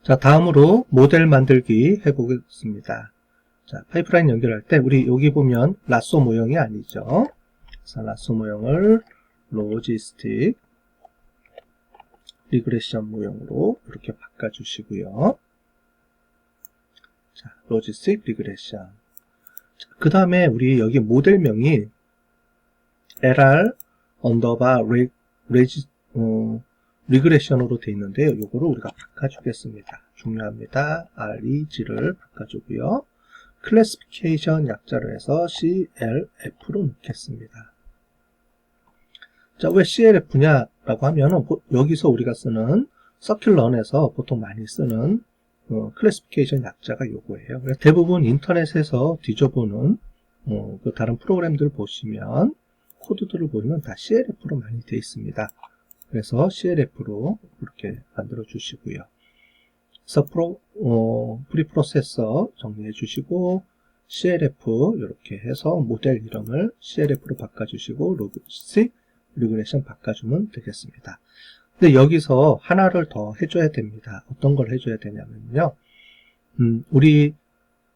자, 다음으로 모델 만들기 해보겠습니다. 자, 파이프라인 연결할 때 우리 여기 보면 라쏘 모형이 아니죠. 그래서 라쏘 모형을 로지스틱 리그레션 모형으로 이렇게 바꿔주시고요. 자, 로지스틱 리그레션. 그 다음에 우리 여기 모델명이 LR 언더바 리그레션으로 되어 있는데요. 요거를 우리가 바꿔주겠습니다. 중요합니다. REG를 바꿔주고요. 클래시피케이션 약자로 해서 CLF로 넣겠습니다. 자, 왜 CLF냐 라고 하면은 여기서 우리가 쓰는 서큘런에서 보통 많이 쓰는 클래시피케이션 약자가 요거예요. 대부분 인터넷에서 뒤져보는 그 다른 프로그램들 보시면 코드들을 보면 다 CLF로 많이 되어 있습니다. 그래서 CLF로 이렇게 만들어 주시고요. 그래서 프리프로세서 정리해 주시고 CLF 이렇게 해서 모델 이름을 CLF로 바꿔주시고 로지스틱 리그레션 바꿔주면 되겠습니다. 근데 여기서 하나를 더 해줘야 됩니다. 어떤 걸 해줘야 되냐면요. 우리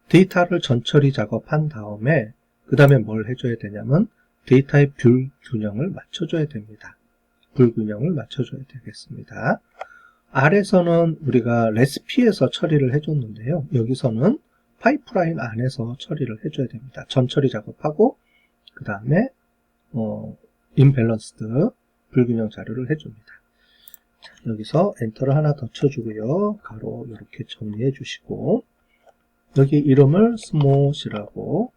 데이터를 전처리 작업한 다음에 그 다음에 뭘 해줘야 되냐면 데이터의 불균형을 맞춰줘야 됩니다. 불균형을 맞춰줘야 되겠습니다. R에서는 우리가 레시피에서 처리를 해줬는데요. 여기서는 파이프라인 안에서 처리를 해줘야 됩니다. 전처리 작업하고 그 다음에 임밸런스드 불균형 자료를 해줍니다. 자, 여기서 엔터를 하나 더 쳐주고요. 가로 이렇게 정리해 주시고 여기 이름을 스모시라고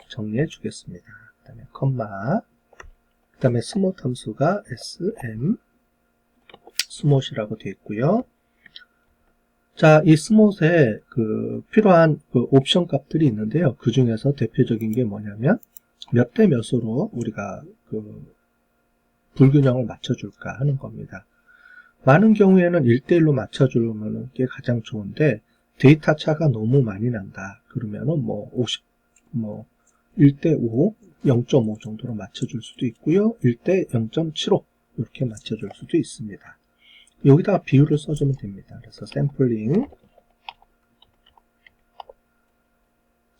정리해 주겠습니다. 그 다음에 컴마 그 다음에 스모 함수가 sm 스모시라고 되어 있고요. 자, 이 스모에 필요한 옵션 값들이 있는데요. 그 중에서 대표적인 게 뭐냐면 몇 대 몇으로 우리가 불균형을 맞춰줄까 하는 겁니다. 많은 경우에는 1대1로 맞춰주는 게 가장 좋은데 데이터 차가 너무 많이 난다. 그러면은 1대5, 0.5 정도로 맞춰줄 수도 있고요. 1대 0.75 이렇게 맞춰줄 수도 있습니다. 여기다가 비율을 써주면 됩니다. 그래서 샘플링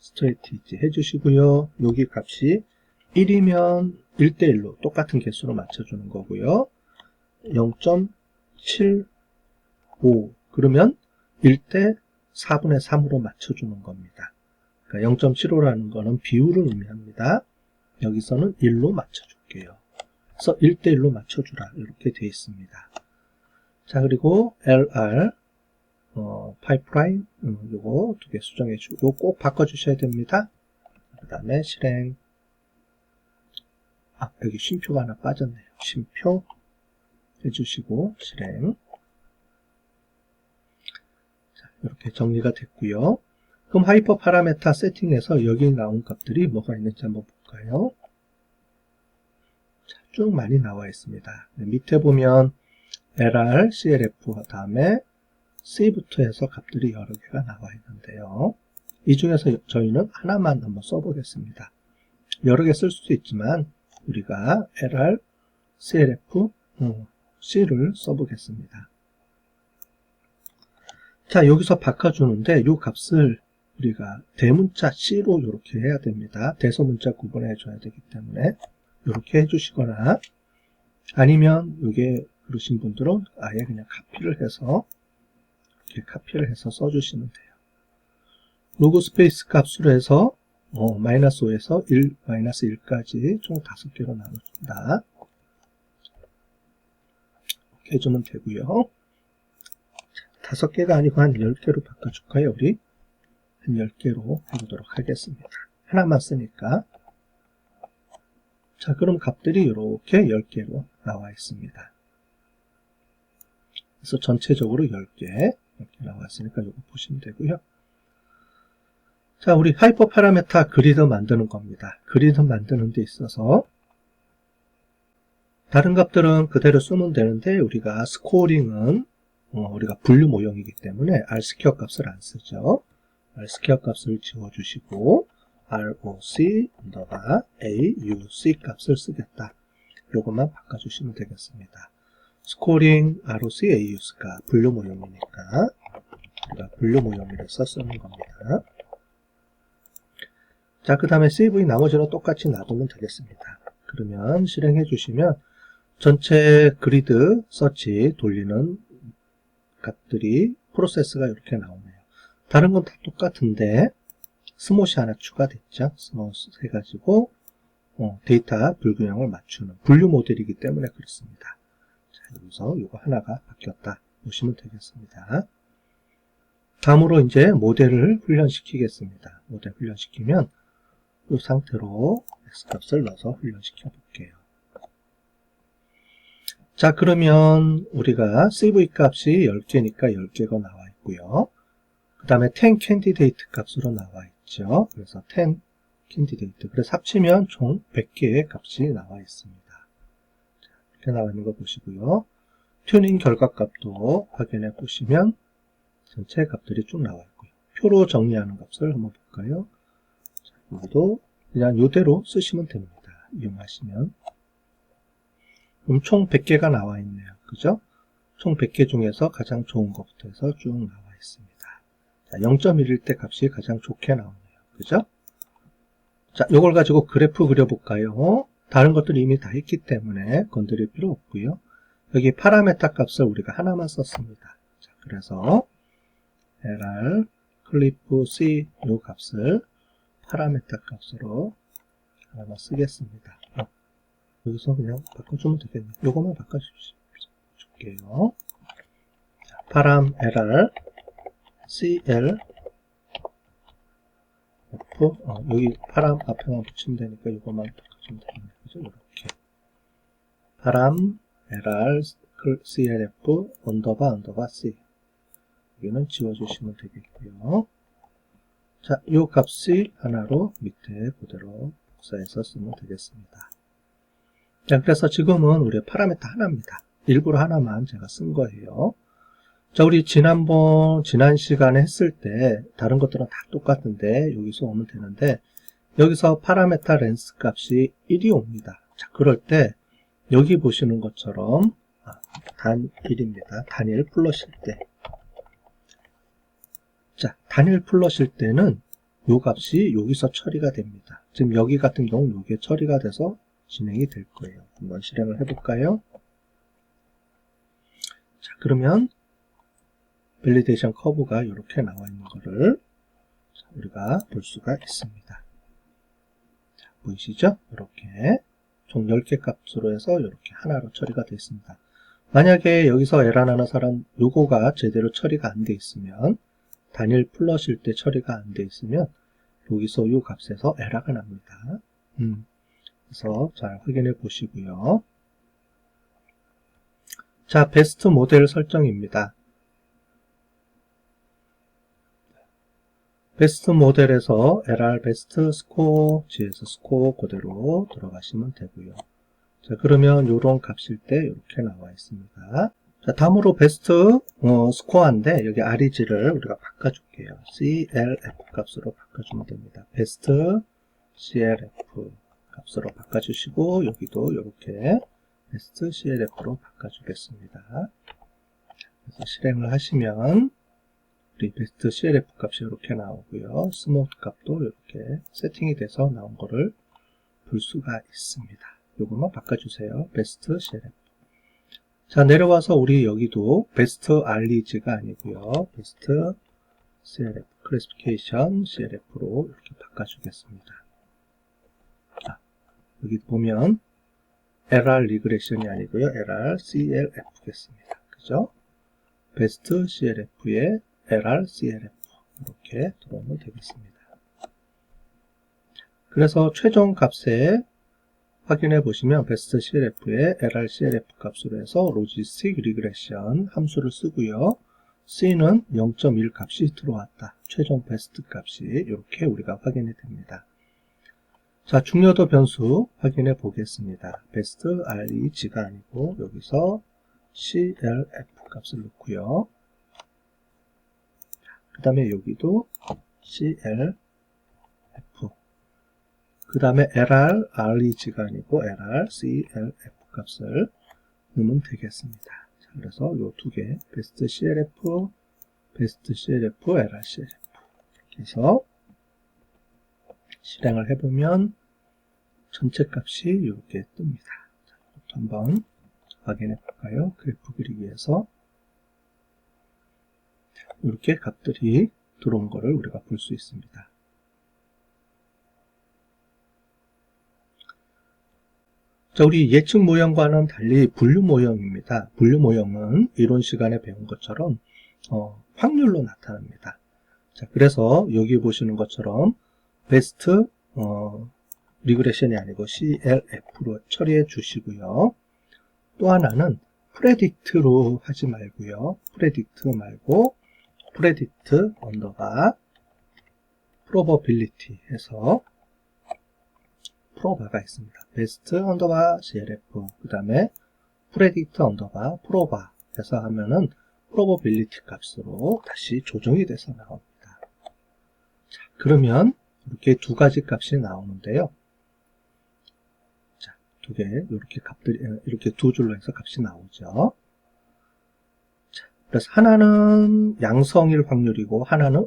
스트레티지 해주시고요. 여기 값이 1이면 1대1로 똑같은 개수로 맞춰주는 거고요. 0.75 그러면 1대 4분의 3으로 맞춰주는 겁니다. 그러니까 0.75라는 거는 비율을 의미합니다. 여기서는 1로 맞춰줄게요. 그래서 1대1로 맞춰주라 이렇게 되어 있습니다. 자, 그리고 LR 파이프라인 요거 두 개 수정해 주고 요거 꼭 바꿔주셔야 됩니다. 그 다음에 실행 여기 쉼표가 하나 빠졌네요. 쉼표 해주시고 실행. 자, 이렇게 정리가 됐고요. 그럼 하이퍼 파라메타 세팅에서 여기 나온 값들이 뭐가 있는지 한번 볼까요? 자, 쭉 많이 나와 있습니다. 밑에 보면 LR, CLF 다음에 C부터 해서 값들이 여러 개가 나와 있는데요. 이 중에서 저희는 하나만 한번 써보겠습니다. 여러 개 쓸 수도 있지만 우리가 LR, CLF, C를 써보겠습니다. 자, 여기서 바꿔주는데 이 값을 우리가 대문자 C로 이렇게 해야 됩니다. 대소문자 구분해 줘야 되기 때문에 이렇게 해주시거나 아니면 이게 그러신 분들은 아예 그냥 카피를 해서 이렇게 카피를 해서 써주시면 돼요. 로그 스페이스 값으로 해서 마이너스 5에서 1, 마이너스 1까지 총 5개로 나눠준다. 이렇게 해주면 되고요. 5개가 아니고 한 10개로 바꿔줄까요? 우리 한 10개로 해보도록 하겠습니다. 하나만 쓰니까. 자, 그럼 값들이 이렇게 10개로 나와 있습니다. 그래서 전체적으로 10개 이렇게 나왔으니까 이거 보시면 되고요. 자, 우리 하이퍼 파라메타 그리드 만드는 겁니다. 그리드 만드는 데 있어서 다른 값들은 그대로 쓰면 되는데 우리가 스코어링은 우리가 분류 모형이기 때문에 R스퀘어 값을 안 쓰죠. R스퀘어 값을 지워주시고 ROC AUC 값을 쓰겠다. 요것만 바꿔주시면 되겠습니다. 스코링 ROC AUS가 분류 모형이니까 우리가 분류 모형이라서 쓰는 겁니다. 자, 그 다음에 CV 나머지는 똑같이 놔두면 되겠습니다. 그러면 실행해 주시면 전체 그리드 서치 돌리는 값들이 프로세스가 이렇게 나오네요. 다른 건 다 똑같은데 스못이 하나 추가됐죠. 스못 해가지고 데이터 불균형을 맞추는 분류 모델이기 때문에 그렇습니다. 자, 여기서 이거 하나가 바뀌었다 보시면 되겠습니다. 다음으로 이제 모델을 훈련시키겠습니다. 모델 훈련시키면 이 상태로 x값을 넣어서 훈련시켜 볼게요. 자, 그러면 우리가 CV 값이 10개니까 10개가 나와 있고요. 그 다음에 10 candidate 값으로 나와 있죠. 그래서 10 candidate. 그래서 합치면 총 100개의 값이 나와 있습니다. 자, 이렇게 나와 있는 거 보시고요. 튜닝 결과값도 확인해 보시면 전체 값들이 쭉 나와 있고요. 표로 정리하는 값을 한번 볼까요? 자, 여기도 그냥 이대로 쓰시면 됩니다. 이용하시면. 그럼 총 100개가 나와 있네요. 그죠? 총 100개 중에서 가장 좋은 것부터 해서 쭉 나와 있습니다. 자, 0.1일 때 값이 가장 좋게 나오네요. 그죠? 자, 요걸 가지고 그래프 그려볼까요? 다른 것들이 이미 다 했기 때문에 건드릴 필요 없고요. 여기 파라메타 값을 우리가 하나만 썼습니다. 자, 그래서 LR 클리프 C 요 값을 파라메타 값으로 하나만 쓰겠습니다. 여기서 그냥 바꿔주면 되겠네요. 요것만 바꿔줄게요. 자, 파람 LR CL F 여기 파람 앞에만 붙이면 되니까 요것만 바꿔주면 되겠네요. 그죠? 이렇게 파람 LR CLF 언더바 C 여기는 지워주시면 되겠고요. 자, 요 값이 하나로 밑에 그대로 복사해서 쓰면 되겠습니다. 자, 그래서 지금은 우리 파라미터 하나입니다. 일부러 하나만 제가 쓴 거예요. 자, 우리 지난 시간에 했을 때 다른 것들은 다 똑같은데 여기서 오면 되는데 여기서 파라메타 렌스 값이 1이 옵니다. 자, 그럴 때 여기 보시는 것처럼 단일입니다. 단일 플러실 때. 자, 단일 플러실 때는 요 값이 여기서 처리가 됩니다. 지금 여기 같은 경우는 이게 처리가 돼서 진행이 될 거예요. 한번 실행을 해볼까요? 자, 그러면 밸리데이션 커브가 이렇게 나와 있는 거를 우리가 볼 수가 있습니다. 자, 보이시죠? 이렇게 총 10개 값으로 해서 이렇게 하나로 처리가 되어 있습니다. 만약에 여기서 에러 나는 사람 요거가 제대로 처리가 안 돼 있으면 단일 플러실 때 처리가 안 돼 있으면 여기서 요 값에서 에러가 납니다. 그래서 잘 확인해 보시고요. 자, 베스트 모델 설정입니다. 베스트 모델에서 LR 베스트 스코어, GS 스코어 그대로 들어가시면 되고요. 자, 그러면 요런 값일 때 이렇게 나와 있습니다. 자, 다음으로 베스트 스코어인데 여기 REG를 우리가 바꿔줄게요. CLF 값으로 바꿔주면 됩니다. 베스트 CLF 값으로 바꿔주시고 여기도 이렇게 베스트 CLF로 바꿔주겠습니다. 그래서 실행을 하시면 우리 베스트 CLF 값이 이렇게 나오고요. 스모트 값도 이렇게 세팅이 돼서 나온 거를 볼 수가 있습니다. 요것만 바꿔주세요. 베스트 CLF. 자, 내려와서 우리 여기도 베스트 REG가 아니고요. 베스트 CLF, 클래시피케이션 CLF로 이렇게 바꿔주겠습니다. 자, 여기 보면 LR 리그레션이 아니고요. LR CLF겠습니다. 그죠? 베스트 CLF에 LR CLF 이렇게 들어오면 되겠습니다. 그래서 최종 값에 확인해 보시면 베스트 CLF에 LR CLF 값으로 해서 로지스틱 리그레션 함수를 쓰고요. C는 0.1 값이 들어왔다. 최종 베스트 값이 이렇게 우리가 확인이 됩니다. 자, 중요도 변수 확인해 보겠습니다. 베스트 REG가 아니고 여기서 CLF 값을 넣고요. 그 다음에 여기도 CLF 그 다음에 LR REG가 아니고 LR CLF 값을 넣으면 되겠습니다. 자, 그래서 요 두 개, 베스트 CLF, 베스트 CLF, LR CLF. 이렇게 해서 실행을 해보면 전체 값이 이렇게 뜹니다. 자, 이것도 한번 확인해 볼까요? 그래프 그리기에서 이렇게 값들이 들어온 거를 우리가 볼 수 있습니다. 자, 우리 예측 모형과는 달리 분류 모형입니다. 분류 모형은 이론 시간에 배운 것처럼 확률로 나타납니다. 자, 그래서 여기 보시는 것처럼 베스트 리그레션이 아니고 CLF로 처리해 주시고요. 또 하나는 프레딕트로 하지 말고요. 프레딕트 말고 프레딕트 언더바 프로버빌리티 해서 프로바가 있습니다. 베스트 언더바 CLF 그 다음에 프레딕트 언더바 프로바 해서 하면은 프로버빌리티 값으로 다시 조정이 돼서 나옵니다. 자, 그러면 이렇게 두 가지 값이 나오는데요. 자, 두 개, 이렇게 값들이, 이렇게 두 줄로 해서 값이 나오죠. 자, 그래서 하나는 양성일 확률이고, 하나는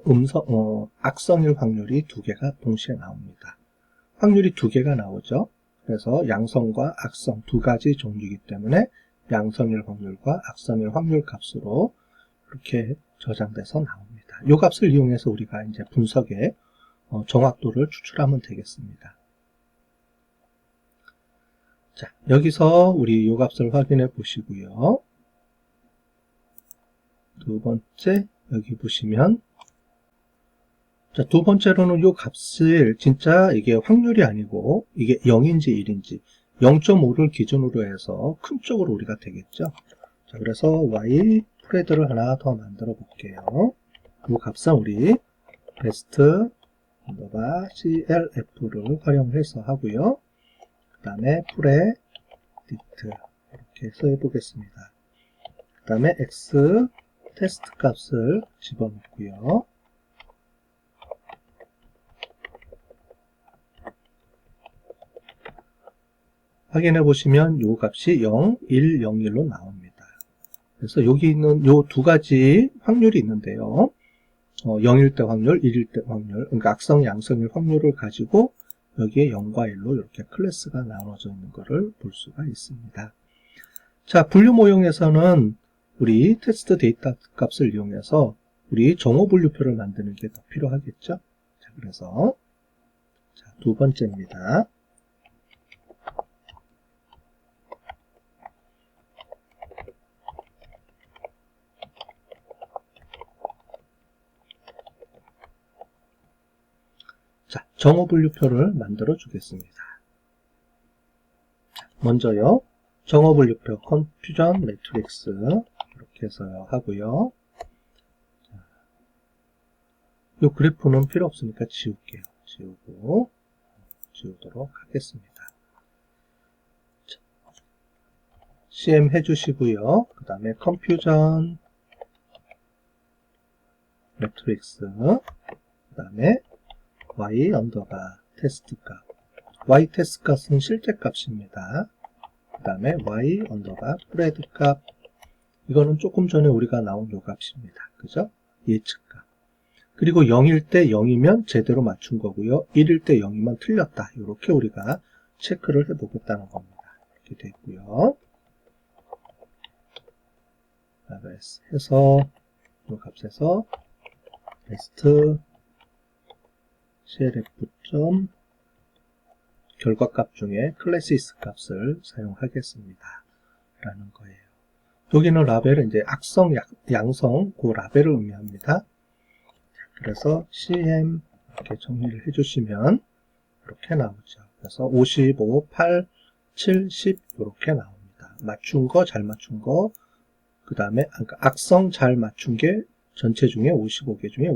악성일 확률이 두 개가 동시에 나옵니다. 확률이 두 개가 나오죠. 그래서 양성과 악성 두 가지 종류이기 때문에 양성일 확률과 악성일 확률 값으로 이렇게 저장돼서 나옵니다. 이 값을 이용해서 우리가 이제 분석에 정확도를 추출하면 되겠습니다. 자, 여기서 우리 이 값을 확인해 보시고요. 두 번째, 여기 보시면, 자, 두 번째로는 이 값을 진짜 이게 확률이 아니고, 이게 0인지 1인지, 0.5를 기준으로 해서 큰 쪽으로 우리가 되겠죠. 자, 그래서 Y 프레드를 하나 더 만들어 볼게요. 이 값은 우리 베스트 언더바 CLF를 활용해서 하고요. 그 다음에 프레딕트 이렇게 해서 해보겠습니다. 그 다음에 X 테스트 값을 집어넣고요. 확인해 보시면 이 값이 0, 1, 0, 1로 나옵니다. 그래서 여기 있는 이 두 가지 확률이 있는데요. 0일 때 확률, 1일 때 확률, 그러니까 악성, 양성일 확률을 가지고 여기에 0과 1로 이렇게 클래스가 나눠져 있는 것을 볼 수가 있습니다. 자, 분류 모형에서는 우리 테스트 데이터 값을 이용해서 우리 정오 분류표를 만드는 게 더 필요하겠죠. 자, 그래서 자, 두 번째입니다. 자, 정오 분류표를 만들어 주겠습니다. 자, 먼저요, 정오 분류표 컨퓨전 매트릭스 이렇게 해서 하고요. 자, 이 그래프는 필요 없으니까 지울게요. 지우도록 하겠습니다. 자, CM 해주시고요. 그 다음에 컨퓨전 매트릭스 그 다음에 Y 언더바 테스트 값. Y 테스트 값은 실제 값입니다. 그 다음에 Y 언더바 프레드 값. 이거는 조금 전에 우리가 나온 요 값입니다. 그죠? 예측 값. 그리고 0일 때 0이면 제대로 맞춘 거고요. 1일 때 0이면 틀렸다. 이렇게 우리가 체크를 해보겠다는 겁니다. 이렇게 됐고요. 해서 이 값에서 베스트 CLF 결과값 중에 클래시스 값을 사용하겠습니다. 라는 거예요. 여기는 라벨은 이제 악성, 양성 그 라벨을 의미합니다. 그래서 CM 이렇게 정리를 해주시면 이렇게 나오죠. 그래서 55, 8, 7, 10 이렇게 나옵니다. 맞춘 거, 잘 맞춘 거, 그 다음에 악성 잘 맞춘 게 전체 중에 55개 중에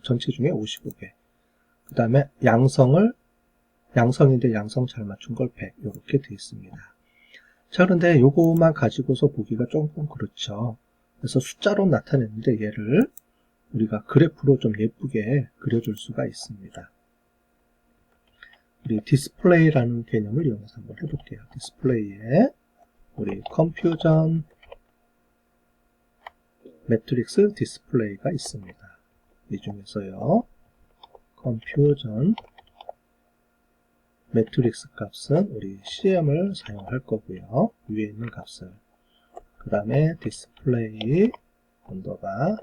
전체 중에 55개. 그 다음에 양성인데 양성 잘 맞춘 걸 100 이렇게 되어 있습니다. 자, 그런데 요거만 가지고서 보기가 조금 그렇죠. 그래서 숫자로 나타냈는데 얘를 우리가 그래프로 좀 예쁘게 그려줄 수가 있습니다. 우리 디스플레이라는 개념을 이용해서 한번 해볼게요. 디스플레이에 우리 컴퓨전 매트릭스 디스플레이가 있습니다. 이 중에서요, 컴퓨전 매트릭스 값은 우리 CM을 사용할 거고요. 위에 있는 값을. 그 다음에 디스플레이 언더바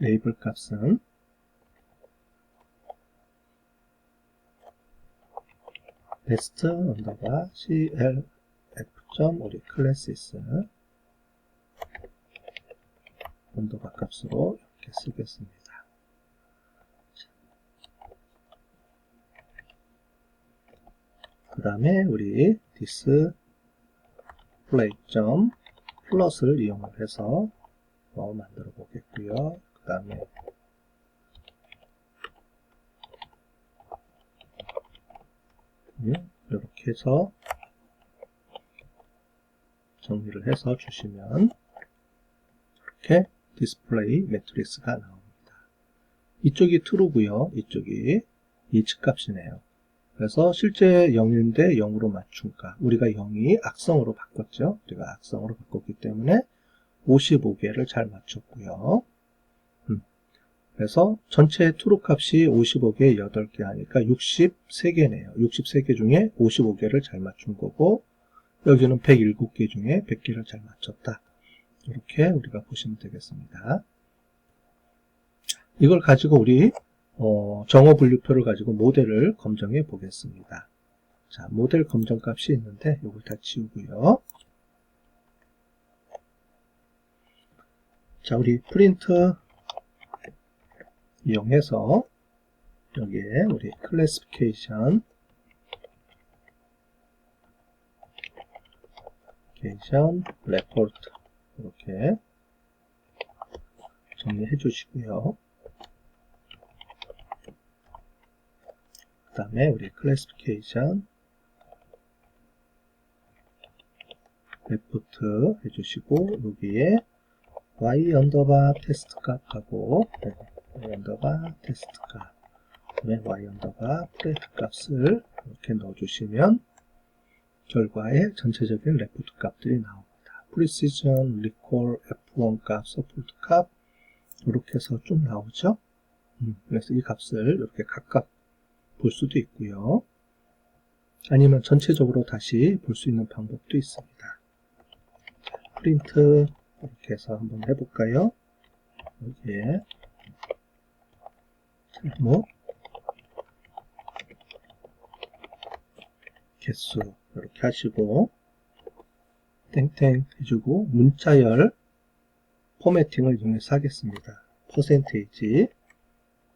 레이블 값은 베스트 언더바 CLF 우리 클래시스 언더바 값으로 이렇게 쓰겠습니다. 그 다음에 우리 디스플레이 점 플러스를 이용을 해서 만들어 보겠고요. 그 다음에 이렇게 해서 정리를 해서 주시면 이렇게 디스플레이 매트릭스가 나옵니다. 이쪽이 true고요. 이쪽이 이측값이네요. 그래서 실제 0인데 0으로 맞춘가. 우리가 0이 악성으로 바꿨죠. 우리가 악성으로 바꿨기 때문에 55개를 잘 맞췄고요. 그래서 전체 true 값이 55개 8개 하니까 63개네요. 63개 중에 55개를 잘 맞춘 거고, 여기는 107개 중에 100개를 잘 맞췄다. 이렇게 우리가 보시면 되겠습니다. 이걸 가지고 우리 정어 분류표를 가지고 모델을 검증해 보겠습니다. 자, 모델 검정 값이 있는데 이걸 다 지우고요. 자, 우리 프린트 이용해서 여기에 우리 클래시피케이션 레포트 이렇게 정리해 주시고요. 그 다음에 우리 클래시피케이션 레포트 해주시고, 여기에 y 언더바 테스트 값하고 y 언더바 테스트 값, 그다음에 y 언더바 프레트 값을 이렇게 넣어주시면 결과에 전체적인 레포트 값들이 나옵니다. 프리시전, 리콜, F1 값, 서포트 값 이렇게 해서 쭉 나오죠. 그래서 이 값을 이렇게 각각 볼 수도 있고요. 아니면 전체적으로 다시 볼 수 있는 방법도 있습니다. 프린트 이렇게 해서 한번 해볼까요? 여기에 제목, 개수 이렇게 하시고 땡땡 해주고 문자열 포매팅을 이용해서 하겠습니다. 퍼센테이지,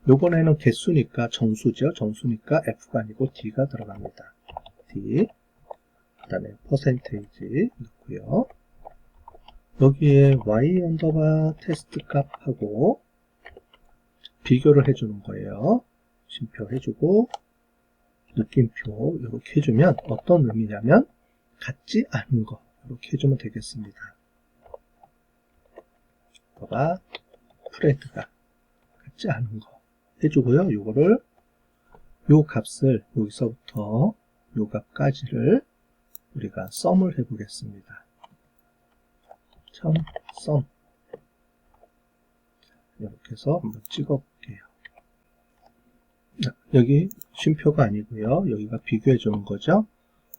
요번에는 개수니까 정수죠. 정수니까 F가 아니고 D가 들어갑니다. D, 그 다음에 퍼센테이지 넣고요. 여기에 y 언더바 테스트 값하고 비교를 해주는 거예요. 심표 해주고 느낌표 이렇게 해주면 어떤 의미냐면 같지 않은 거 이렇게 해주면 되겠습니다. 봐봐, 프레드가 같지 않은 거 해주고요. 요거를 요 값을 여기서부터 요 값까지를 우리가 썸을 해보겠습니다. 썸 이렇게 해서 한번 찍어 볼게요. 여기 쉼표가 아니고요. 여기가 비교해 주는 거죠.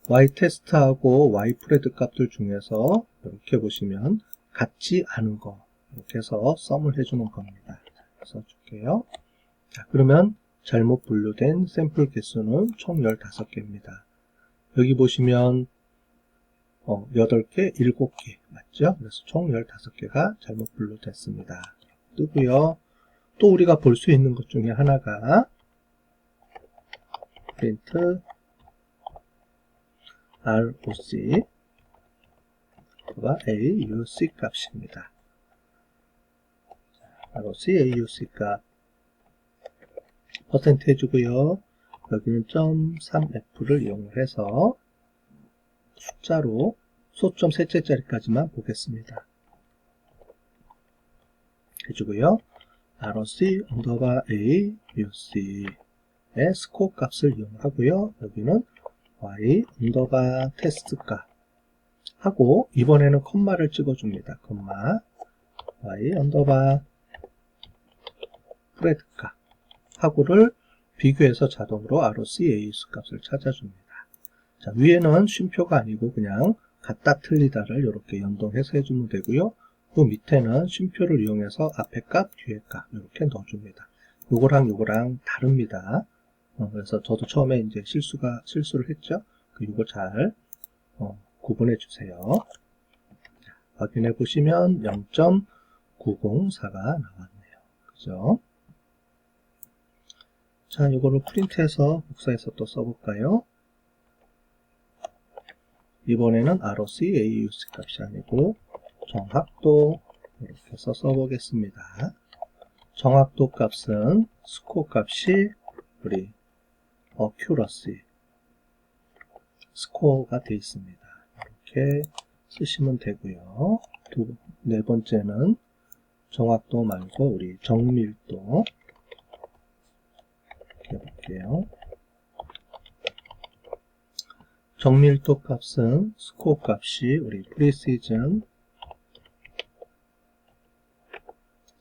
y 테스트하고 y 프레드 값들 중에서 이렇게 보시면 같지 않은 거 이렇게 해서 썸을 해주는 겁니다. 써줄게요. 자, 그러면 잘못 분류된 샘플 개수는 총 15개입니다. 여기 보시면 8개, 7개 맞죠? 그래서 총 15개가 잘못 분류됐습니다. 뜨고요. 또 우리가 볼 수 있는 것 중에 하나가 프린트 ROC AUC 값입니다. ROC AUC 값 퍼센트 해주고요. 여기는 0.3F를 이용해서 숫자로 소점 셋째 자리까지만 보겠습니다. 해주고요. ROC 언더바 AUC의 스코어 값을 이용하고요. 여기는 y 언더바 테스트 값 하고 이번에는 컴마를 찍어줍니다. 컴마 y 언더바 프레드 값 하고를 비교해서 자동으로 ROC AUC 값을 찾아줍니다. 자, 위에는 쉼표가 아니고 그냥 같다 틀리다를 이렇게 연동해서 해주면 되고요. 그 밑에는 쉼표를 이용해서 앞에 값, 뒤에 값 이렇게 넣어줍니다. 요거랑 다릅니다. 그래서 저도 처음에 이제 실수를 했죠. 이거 잘 구분해 주세요. 자, 확인해 보시면 0.904가 나왔네요. 그죠? 자, 이거를 프린트해서 복사해서 또 써볼까요? 이번에는 ROC AUC 값이 아니고 정확도 이렇게 해서 써보겠습니다. 정확도 값은 스코어 값이 우리 accuracy 스코어가 되어 있습니다. 이렇게 쓰시면 되고요. 네 번째는 정확도 말고 우리 정밀도 이렇게 해볼게요. 정밀도 값은 스코어 값이 우리 precision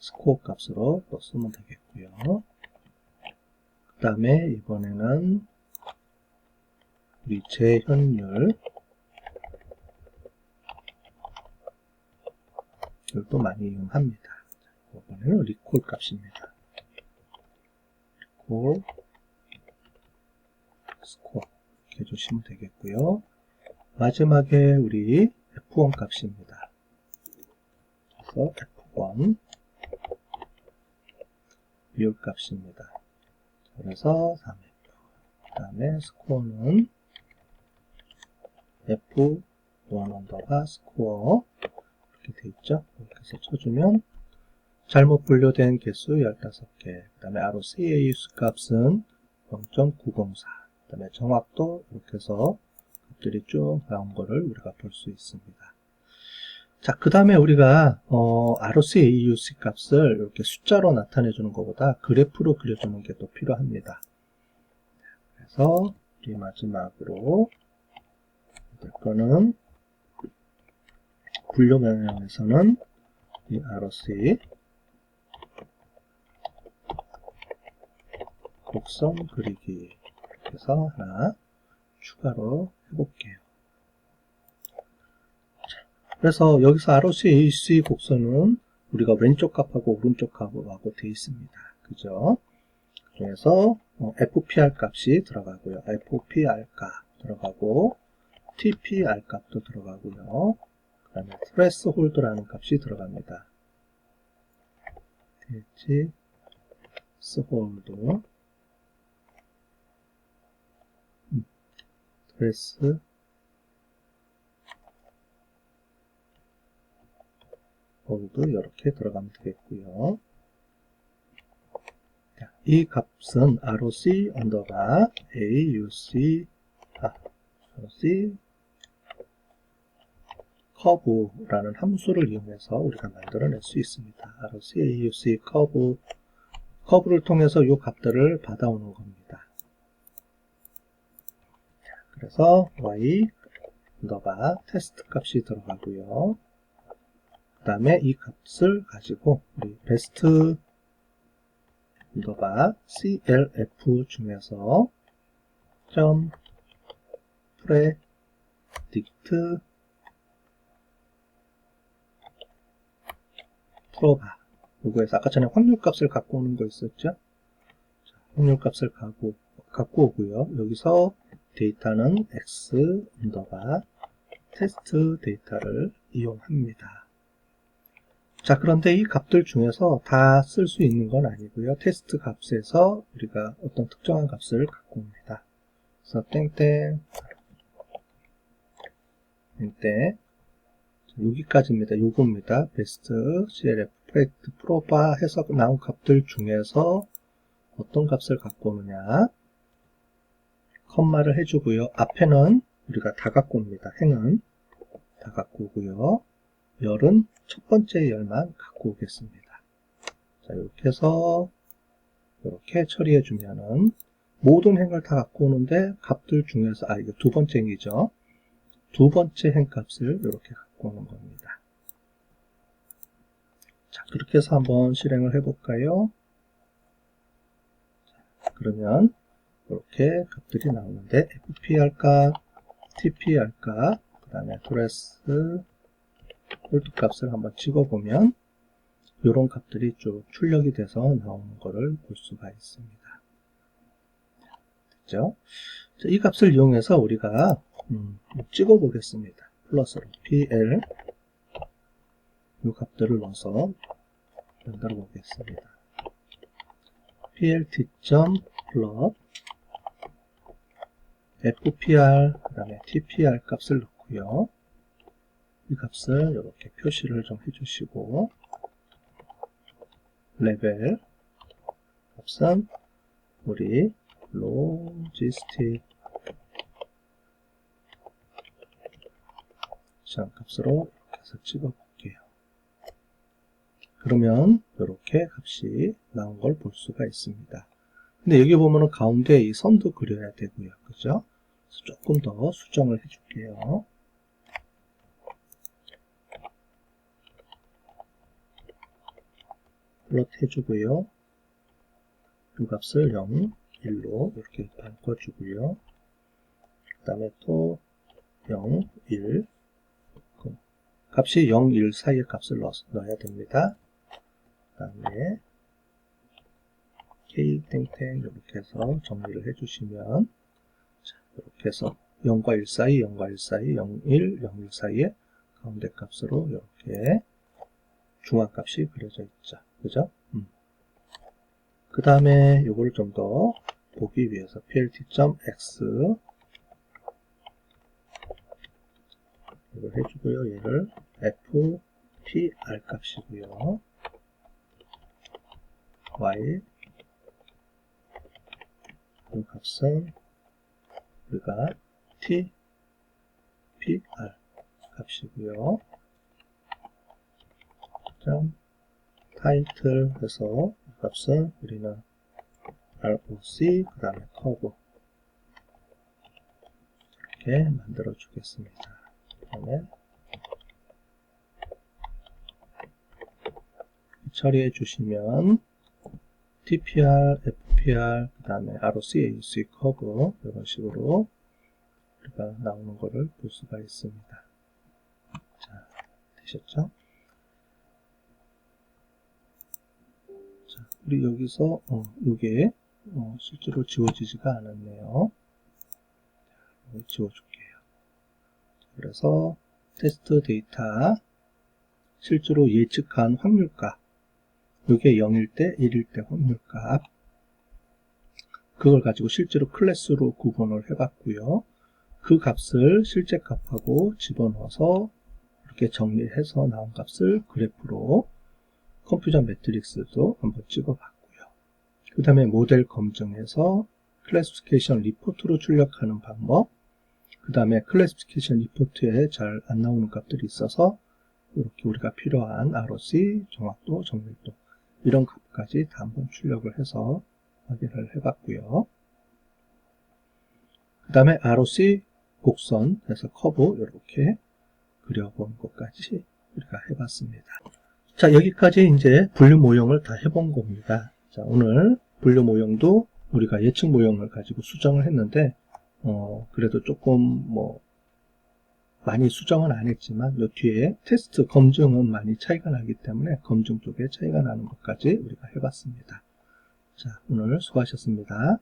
스코어 값으로 또 쓰면 되겠고요. 그 다음에 이번에는 우리 재현율 이것도 많이 이용합니다. 이번에는 리콜 값입니다. 리콜 스코어 이렇게 해주시면 되겠고요. 마지막에 우리 F1 값입니다. 그래서 F1 비율 값입니다. 그래서 3F 그 다음에 스코어는 F1 언더바 스코어 이렇게 되어 있죠. 이렇게 해서 쳐주면 잘못 분류된 개수 15개 그 다음에 ROC AUC 값은 0.904 그 다음에 정확도 이렇게 해서 값들이 쭉 나온 거를 우리가 볼 수 있습니다. 자, 그 다음에 우리가 ROC AUC 값을 이렇게 숫자로 나타내 주는 것보다 그래프로 그려주는 게 또 필요합니다. 그래서 우리 마지막으로 될 거는 분류 명령에서는 이 ROC 곡선 그리기 이렇게 해서 하나 추가로 해볼게요. 그래서 여기서 ROC AUC 곡선은 우리가 왼쪽 값하고 오른쪽 값하고 되어 있습니다. 그죠? 그래서 FPR 값이 들어가고요. FPR 값 들어가고 TPR 값도 들어가고요. 그 다음에 threshold라는 값이 들어갑니다. threshold threshold 이렇게 들어가면 되겠고요. 자, 이 값은 ROC 언더바 AUC ROC 커브라는 함수를 이용해서 우리가 만들어낼 수 있습니다. ROC AUC 커브를 통해서 이 값들을 받아오는 겁니다. 자, 그래서 Y 언더바 테스트 값이 들어가고요. 그 다음에 이 값을 가지고 우리 베스트 언더바 CLF 중에서 점 프레딕트 풀어봐. 요거에서 아까 전에 확률값을 갖고 오는 거 있었죠? 자, 확률값을 갖고 오고요. 여기서 데이터는 X 언더바 테스트 데이터를 이용합니다. 자, 그런데 이 값들 중에서 다 쓸 수 있는 건 아니고요. 테스트 값에서 우리가 어떤 특정한 값을 갖고 옵니다. 그래서 땡땡 여기까지입니다. 요겁니다. 베스트 CLF 프레딕트 프로바 해서 나온 값들 중에서 어떤 값을 갖고 오느냐 컴마를 해주고요. 앞에는 우리가 다 갖고 옵니다. 행은 다 갖고 오고요. 열은 첫 번째 열만 갖고 오겠습니다. 자, 이렇게 해서 이렇게 처리해 주면은 모든 행을 다 갖고 오는데 값들 중에서 이거 두 번째 행이죠. 두 번째 행 값을 이렇게 갖고 오는 겁니다. 자, 그렇게 해서 한번 실행을 해볼까요? 자, 그러면 이렇게 값들이 나오는데 FPR 값, TPR 값, 그 다음에 address, 홀드 값을 한번 찍어보면 이런 값들이 쭉 출력이 돼서 나오는 것을 볼 수가 있습니다. 됐죠? 자, 이 값을 이용해서 우리가 찍어 보겠습니다. 플러스로 PL 이 값들을 넣어서 만들어 보겠습니다. PLT.plot FPR 그 다음에 TPR 값을 넣고요. 이 값을 이렇게 표시를 좀 해주시고 레벨 값은 우리 로지스틱 시장 값으로 이렇게 해서 찍어 볼게요. 그러면 이렇게 값이 나온 걸 볼 수가 있습니다. 근데 여기 보면은 가운데 이 선도 그려야 되고요. 그죠? 그래서 조금 더 수정을 해줄게요. 플롯 해주고요. 이 값을 0, 1로 이렇게 바꿔주고요. 그 다음에 또 0, 1 값이 0, 1 사이의 값을 넣어야 됩니다. 그 다음에 K 땡땡 이렇게 해서 정리를 해주시면 자, 이렇게 해서 0과 1 사이, 0과 1 사이, 0, 1, 0, 1 사이에 가운데 값으로 이렇게 중앙값이 그려져 있죠. 그죠? 그 다음에 이거를 좀 더 보기 위해서 plt.x 이걸 해주고요. 얘를 fpr 값이고요. y 이 값은 우리가 tpr 값이고요. 타이틀 해서 이 값은 우리는 ROC 그 다음에 커브 이렇게 만들어 주겠습니다. 그 다음에 처리해 주시면 TPR, FPR, 그 다음에 ROC, AOC 커브 이런 식으로 우리가 나오는 것을 볼 수가 있습니다. 자, 되셨죠? 자, 우리 여기서 이게 실제로 지워지지가 않았네요. 자, 지워줄게요. 그래서 테스트 데이터 실제로 예측한 확률값 이게 0일 때 1일 때 확률값 그걸 가지고 실제로 클래스로 구분을 해봤고요. 그 값을 실제 값하고 집어넣어서 이렇게 정리해서 나온 값을 그래프로 컴퓨전 매트릭스도 한번 찍어봤고요. 그 다음에 모델 검증해서 클래시피케이션 리포트로 출력하는 방법, 그 다음에 클래시피케이션 리포트에 잘 안 나오는 값들이 있어서 이렇게 우리가 필요한 ROC, 정확도, 정밀도 이런 값까지 다 한번 출력을 해서 확인을 해봤고요. 그 다음에 ROC 곡선 해서 커브 이렇게 그려본 것까지 우리가 해봤습니다. 자, 여기까지 이제 분류 모형을 다 해본 겁니다. 자, 오늘 분류 모형도 우리가 예측 모형을 가지고 수정을 했는데 그래도 조금 많이 수정은 안 했지만 요 뒤에 테스트 검증은 많이 차이가 나기 때문에 검증 쪽에 차이가 나는 것까지 우리가 해봤습니다. 자, 오늘 수고하셨습니다.